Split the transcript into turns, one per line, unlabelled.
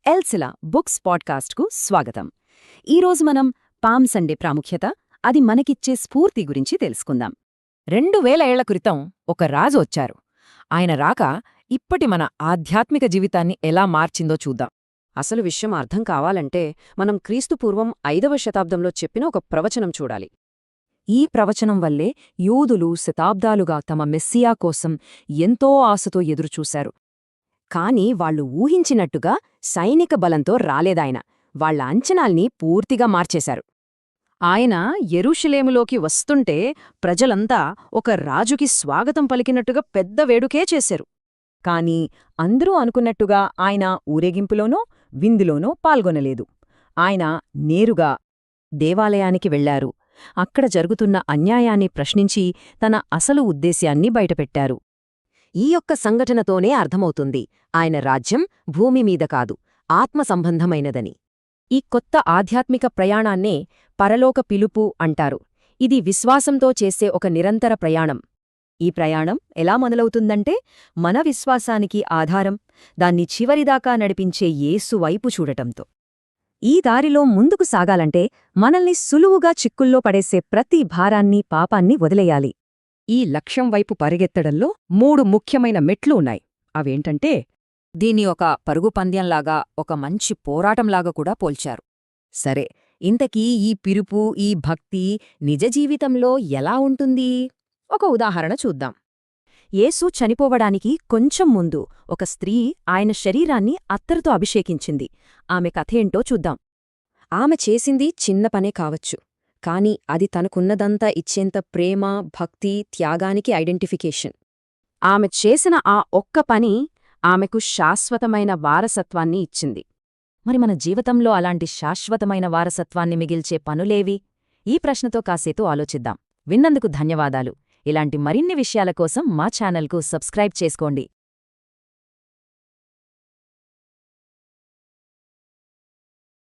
ఎల్సిలా books పాడ్కాస్ట్కు స్వాగతం. ఈరోజు మనం పామ్ సండే ప్రాముఖ్యత, అది మనకిచ్చే స్ఫూర్తి గురించి తెలుసుకుందాం.
2000 ఏళ్ల క్రితం ఒక రాజు వచ్చారు. ఆయన రాక ఇప్పటి మన ఆధ్యాత్మిక జీవితాన్ని ఎలా మార్చిందో చూద్దాం.
అసలు విషయం అర్థం కావాలంటే మనం క్రీస్తుపూర్వం 5వ శతాబ్దంలో చెప్పిన ఒక ప్రవచనం చూడాలి.
ఈ ప్రవచనం వల్లే యూదులు శతాబ్దాలుగా తమ మెస్సియా కోసం ఎంతో ఆశతో ఎదురుచూశారు.
కాని వాళ్లు ఊహించినట్టుగా సైనిక బలంతో రాలేదాయన. వాళ్ల అంచనాల్ని పూర్తిగా మార్చేశారు. ఆయన యెరూషలేములోకి వస్తుంటే ప్రజలంతా ఒక రాజుకి స్వాగతం పలికినట్టుగా పెద్ద వేడుకే చేశారు.
కాని అందరూ అనుకున్నట్టుగా ఆయన ఊరేగింపులోనో విందులోనో పాల్గొనలేదు. ఆయన నేరుగా దేవాలయానికి వెళ్లారు. అక్కడ జరుగుతున్న అన్యాయాన్ని ప్రశ్నించి తన అసలు ఉద్దేశ్యాన్ని బయటపెట్టారు.
ఈ యొక్క సంఘటనతోనే అర్థమవుతుంది ఆయన రాజ్యం భూమిమీద కాదు, ఆత్మసంబంధమైనదని.
ఈ కొత్త ఆధ్యాత్మిక ప్రయాణాన్నే పరలోక పిలుపు అంటారు. ఇది విశ్వాసంతో చేసే ఒక నిరంతర ప్రయాణం. ఈ ప్రయాణం ఎలా మొదలవుతుందంటే, మన విశ్వాసానికి ఆధారం, దాన్ని చివరిదాకా నడిపించే యేసు వైపు చూడటంతో. ఈ దారిలో ముందుకు సాగాలంటే మనల్ని సులువుగా చిక్కుల్లో పడేసే ప్రతి భారాన్ని, పాపాన్ని వదిలేయాలి. ఈ లక్ష్యం వైపు పరిగెత్తడంలో 3 ముఖ్యమైన మెట్లు ఉన్నాయి. అవేంటంటే,
దీన్ని ఒక పరుగు పంద్యంలాగా, ఒక మంచి పోరాటంలాగా కూడా పోల్చారు.
సరే, ఇంతకీ ఈ పిలుపు, ఈ భక్తి నిజ జీవితంలో ఎలా ఉంటుంది? ఒక ఉదాహరణ చూద్దాం. యేసు చనిపోవడానికి కొంచెం ముందు ఒక స్త్రీ ఆయన శరీరాన్ని అత్తరుతో అభిషేకించింది. ఆమె కథేంటో చూద్దాం. ఆమె చేసింది చిన్న పనే కావచ్చు, కాని అది తనకున్నదంతా ఇచ్చేంత ప్రేమ, భక్తి, త్యాగానికి ఐడెంటిఫికేషన్. ఆమె చేసిన ఆ ఒక్క పని ఆమెకు శాశ్వతమైన వారసత్వాన్ని ఇచ్చింది. మరి మన జీవితంలో అలాంటి శాశ్వతమైన వారసత్వాన్ని మిగిల్చే పనులేవి? ఈ ప్రశ్నతో కాసేపు ఆలోచిద్దాం. విన్నందుకు ధన్యవాదాలు. ఇలాంటి మరిన్ని విషయాల కోసం మా ఛానల్కు సబ్స్క్రైబ్ చేసుకోండి.